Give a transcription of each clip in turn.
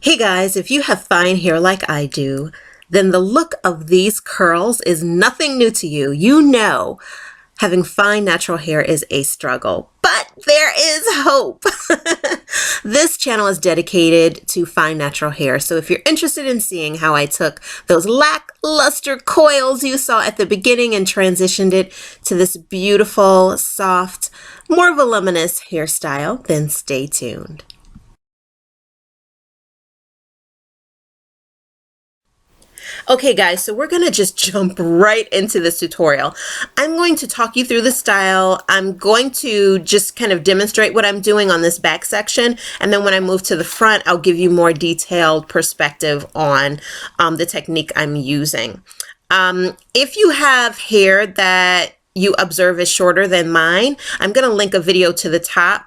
Hey guys, if you have fine hair like I do, then the look of these curls is nothing new to you. You know, having fine natural hair is a struggle, but there is hope. This channel is dedicated to fine natural hair. So if you're interested in seeing how I took those lackluster coils you saw at the beginning and transitioned it to this beautiful, soft, more voluminous hairstyle, then stay tuned. Okay guys, so we're gonna just jump right into this tutorial. I'm going to talk you through the style. I'm going to just kind of demonstrate what I'm doing on this back section, and then when I move to the front, I'll give you more detailed perspective on the technique I'm using. If you have hair that you observe is shorter than mine, I'm going to link a video to the top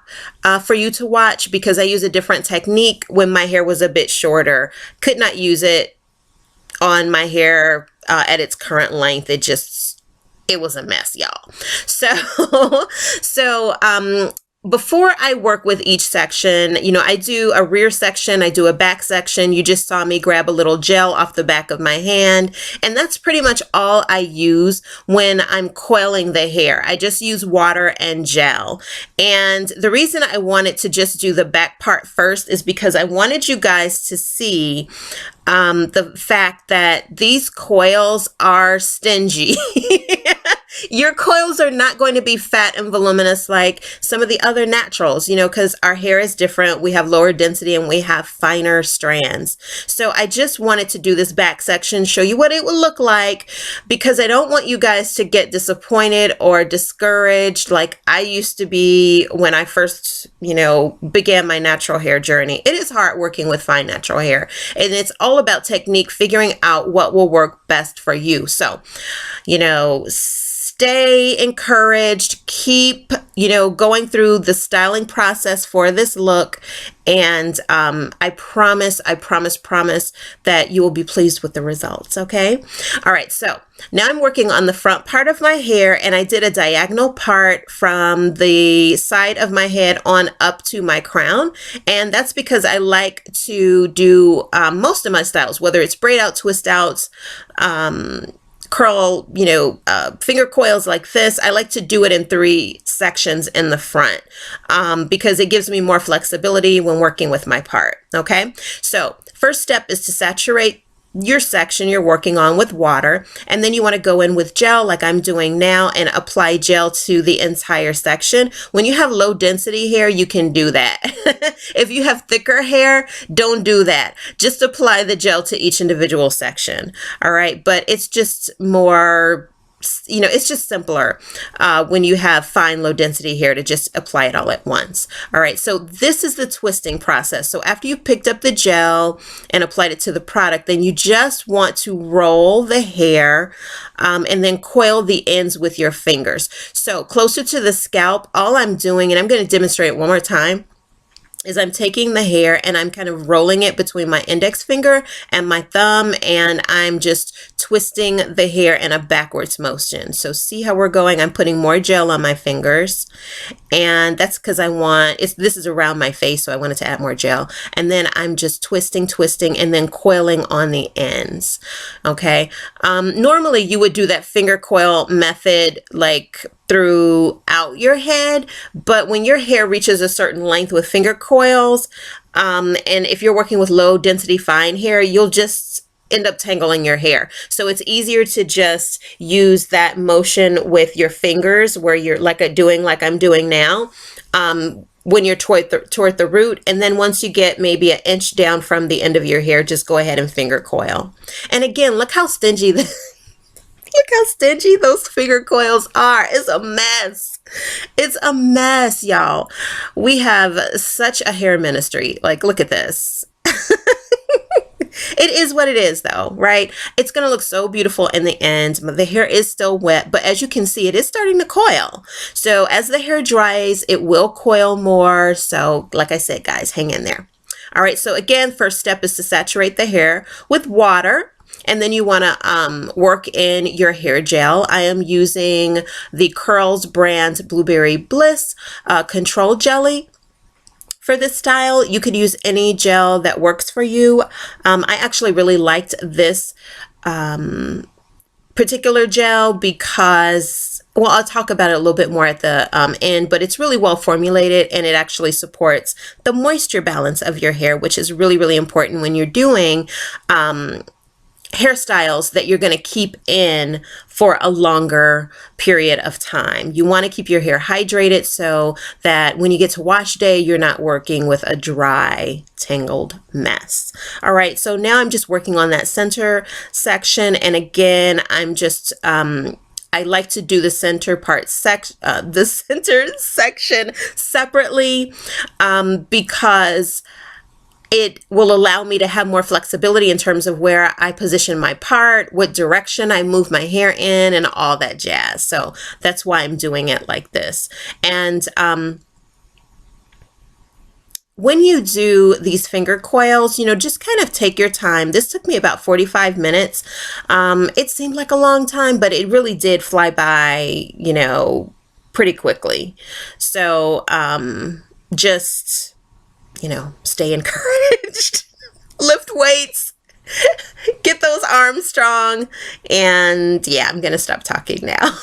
for you to watch because I use a different technique when my hair was a bit shorter. Could not use it on my hair at its current length. It was a mess, y'all. So before I work with each section, you know, I do a rear section, I do a back section. You just saw me grab a little gel off the back of my hand, and that's pretty much all I use when I'm coiling the hair. I just use water and gel. And the reason I wanted to just do the back part first is because I wanted you guys to see the fact that these coils are stingy. Your coils are not going to be fat and voluminous like some of the other naturals, you know, because our hair is different. We have lower density and we have finer strands. So I just wanted to do this back section, show you what it would look like, because I don't want you guys to get disappointed or discouraged like I used to be when I first, you know, began my natural hair journey. It is hard working with fine natural hair, and it's all about technique, figuring out what will work best for you. So, you know, stay encouraged, keep, you know, going through the styling process for this look. And I promise that you will be pleased with the results. Okay. All right. So now I'm working on the front part of my hair, and I did a diagonal part from the side of my head on up to my crown. And that's because I like to do most of my styles, whether it's braid out, twist outs, curl, you know, finger coils like this. I like to do it in 3 sections in the front because it gives me more flexibility when working with my part. Okay, so first step is to saturate your section you're working on with water, and then you want to go in with gel like I'm doing now and apply gel to the entire section. When you have low density hair, you can do that. If you have thicker hair, don't do that. Just apply the gel to each individual section. All right, but it's just more, you know, it's just simpler when you have fine low density hair to just apply it all at once. All right, so this is the twisting process. So after you picked up the gel and applied it to the product, then you just want to roll the hair and then coil the ends with your fingers. So closer to the scalp, all I'm doing, and I'm going to demonstrate it one more time, is I'm taking the hair and I'm kind of rolling it between my index finger and my thumb, and I'm just twisting the hair in a backwards motion. So see how we're going? I'm putting more gel on my fingers, and that's because I want, this is around my face, so I wanted to add more gel. And then I'm just twisting, and then coiling on the ends. Okay. Normally you would do that finger coil method like throughout your head, but when your hair reaches a certain length with finger coils, and if you're working with low density fine hair, you'll just end up tangling your hair. So it's easier to just use that motion with your fingers where you're doing like I'm doing now, when you're toward the root. And then once you get maybe an inch down from the end of your hair, just go ahead and finger coil. And again, look how stingy look how stingy those finger coils are. It's a mess. It's a mess, y'all. We have such a hair ministry. Like, look at this. It is what it is though, right? It's going to look so beautiful in the end. The hair is still wet, but as you can see, it is starting to coil. So as the hair dries, it will coil more. So like I said, guys, hang in there. All right. So again, first step is to saturate the hair with water. And then you want to work in your hair gel. I am using the Coils brand Blueberry Bliss Control Jelly. for this style. You could use any gel that works for you. I actually really liked this particular gel because, well, I'll talk about it a little bit more at the end, but it's really well formulated and it actually supports the moisture balance of your hair, which is really, really important when you're doing hairstyles that you're going to keep in for a longer period of time. You want to keep your hair hydrated so that when you get to wash day, you're not working with a dry, tangled mess. All right, so now I'm just working on that center section. And again, I'm just, I like to do the center part the center section separately because it will allow me to have more flexibility in terms of where I position my part, what direction I move my hair in, and all that jazz. So that's why I'm doing it like this. And when you do these finger coils, you know, just kind of take your time. This took me about 45 minutes. It seemed like a long time, but it really did fly by, you know, pretty quickly. So just, you know, stay encouraged, lift weights, get those arms strong, and yeah, I'm gonna stop talking now.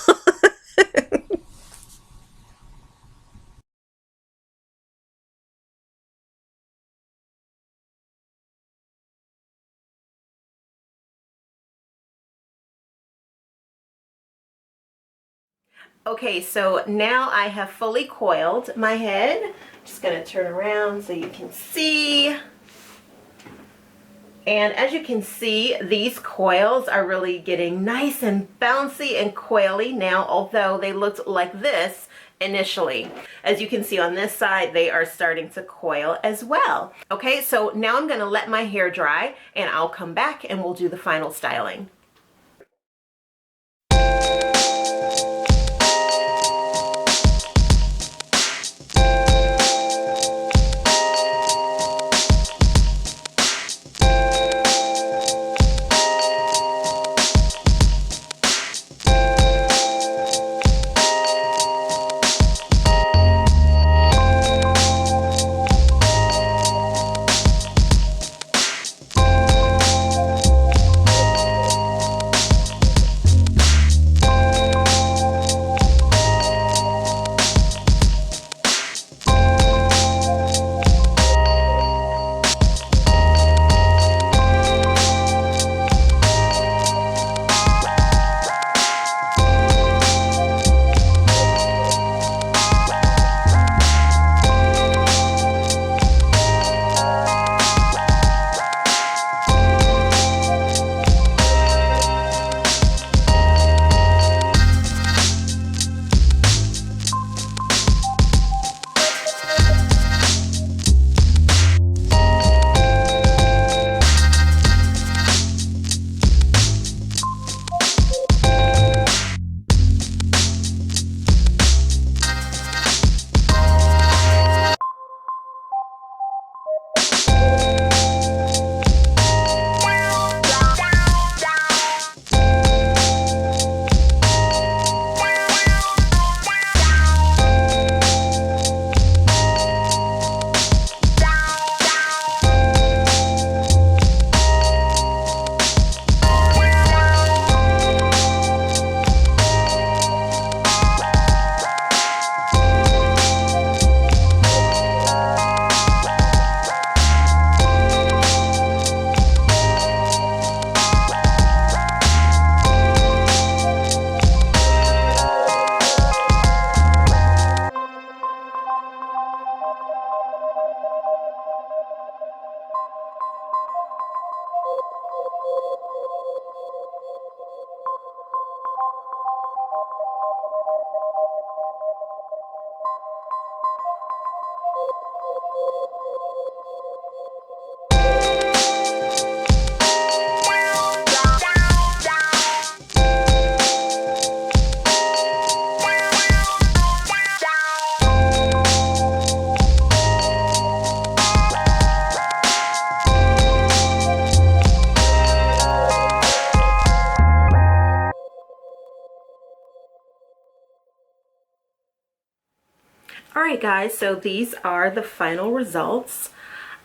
Okay, so now I have fully coiled my head. Just gonna turn around so you can see. And as you can see, these coils are really getting nice and bouncy and coily now, although they looked like this initially. As you can see on this side, they are starting to coil as well. Okay, so now I'm gonna let my hair dry and I'll come back and we'll do the final styling. right, guys, so these are the final results.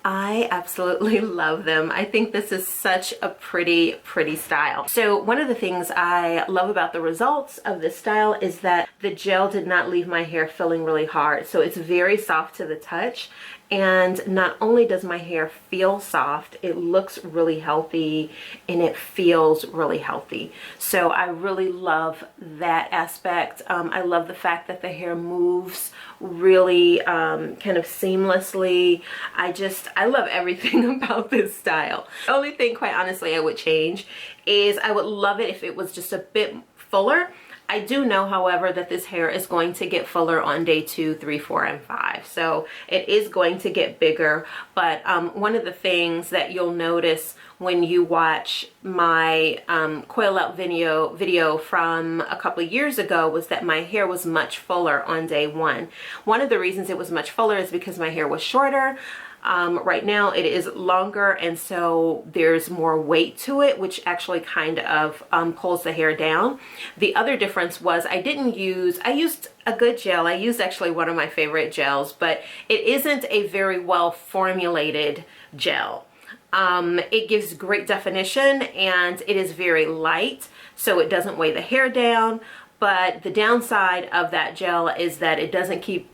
I absolutely love them. I think this is such a pretty style. So one of the things I love about the results of this style is that the gel did not leave my hair feeling really hard. So it's very soft to the touch. And not only does my hair feel soft, it looks really healthy and it feels really healthy. So I really love that aspect. I love the fact that the hair moves really kind of seamlessly. I love everything about this style. The only thing, quite honestly, I would change is I would love it if it was just a bit fuller. I do know, however, that this hair is going to get fuller on day 2, 3, 4, and 5. So it is going to get bigger. But one of the things that you'll notice when you watch my coil out video from a couple of years ago was that my hair was much fuller on day 1. One of the reasons it was much fuller is because my hair was shorter. Right now it is longer, and so there's more weight to it, which actually kind of pulls the hair down. The other difference was I used a good gel. I used actually one of my favorite gels, but it isn't a very well formulated gel. It gives great definition and it is very light, so it doesn't weigh the hair down. But the downside of that gel is that it doesn't keep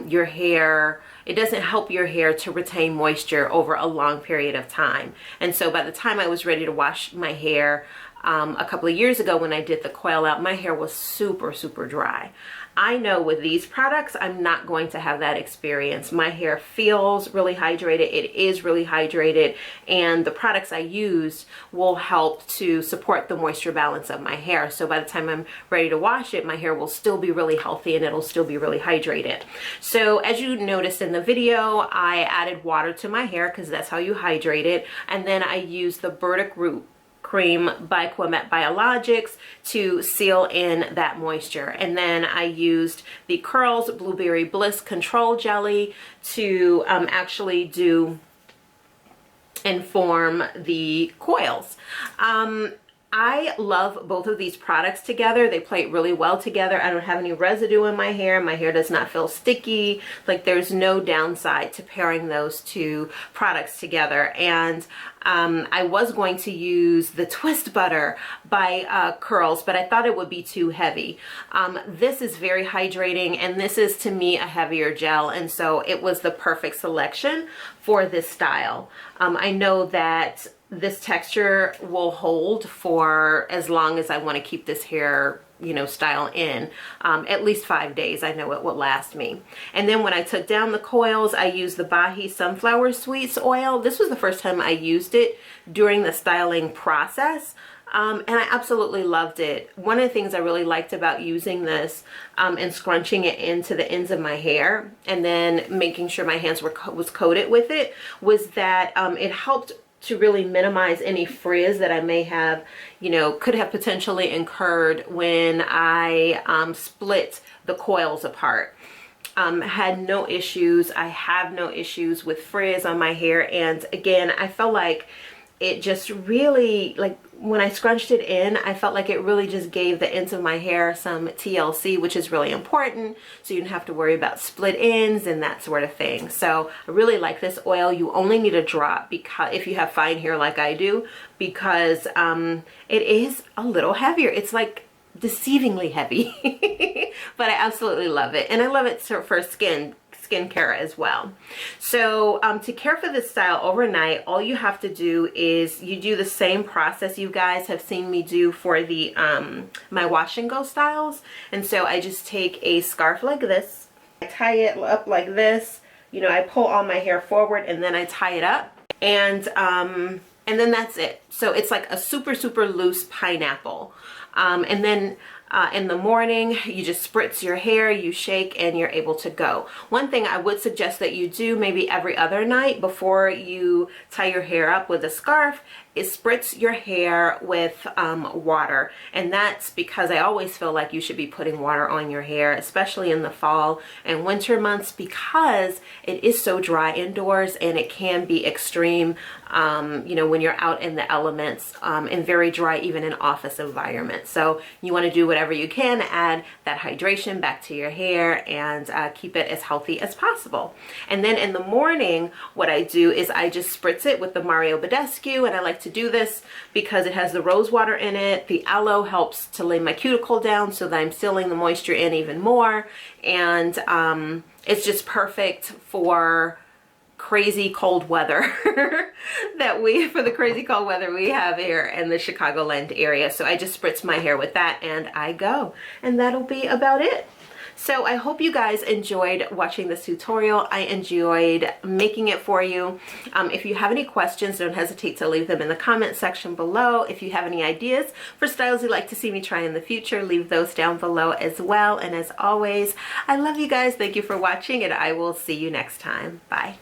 your hair, it doesn't help your hair to retain moisture over a long period of time. And so by the time I was ready to wash my hair a couple of years ago when I did the coil out, my hair was super dry. I know with these products, I'm not going to have that experience. My hair feels really hydrated. It is really hydrated, and the products I use will help to support the moisture balance of my hair. So by the time I'm ready to wash it, my hair will still be really healthy and it'll still be really hydrated. So as you noticed in the video, I added water to my hair because that's how you hydrate it. And then I used the Burdock Root Cream by Quimette Biologics to seal in that moisture. And then I used the Curls Blueberry Bliss Control Jelly to actually do and form the coils. I love both of these products together. They play really well together. I don't have any residue in my hair. My hair does not feel sticky. Like, there's no downside to pairing those two products together. And I was going to use the Twist Butter by Curls, but I thought it would be too heavy. This is very hydrating, and this is, to me, a heavier gel, and so it was the perfect selection for this style. I know that this texture will hold for as long as I want to keep this hair, you know, style in. At least 5 days, I know it will last me. And then when I took down the coils, I used the Bahi Sunflower Sweets oil. This was the first time I used it during the styling process. And I absolutely loved it. One of the things I really liked about using this and scrunching it into the ends of my hair and then making sure my hands was coated with it was that it helped to really minimize any frizz that I may have, you know, could have potentially incurred when I split the coils apart. Had no issues. I have no issues with frizz on my hair. And again, I felt like it just really, like, when I scrunched it in, I felt like it really just gave the ends of my hair some TLC, which is really important, so you don't have to worry about split ends and that sort of thing. So I really like this oil. You only need a drop because if you have fine hair like I do, because it is a little heavier. It's like deceivingly heavy, but I absolutely love it. And I love it for skincare as well. So to care for this style overnight, all you have to do is you do the same process you guys have seen me do for the my wash and go styles. And so I just take a scarf like this, I tie it up like this, you know, I pull all my hair forward and then I tie it up, and then that's it. So it's like a super loose pineapple. And then in the morning, you just spritz your hair, you shake, and you're able to go. One thing I would suggest that you do maybe every other night before you tie your hair up with a scarf is spritz your hair with water. And that's because I always feel like you should be putting water on your hair, especially in the fall and winter months, because it is so dry indoors and it can be extreme, you know, when you're out in the elements, and very dry even in office environments. So you want to do whatever you can to add that hydration back to your hair and keep it as healthy as possible. And then in the morning, what I do is I just spritz it with the Mario Badescu, and I like to do this because it has the rose water in it. The aloe helps to lay my cuticle down so that I'm sealing the moisture in even more, and it's just perfect for crazy cold weather for the crazy cold weather we have here in the Chicagoland area. So I just spritz my hair with that and I go, and that'll be about it. So I hope you guys enjoyed watching this tutorial. I enjoyed making it for you. If you have any questions, don't hesitate to leave them in the comment section below. If you have any ideas for styles you'd like to see me try in the future, leave those down below as well. And as always, I love you guys. Thank you for watching, and I will see you next time. Bye.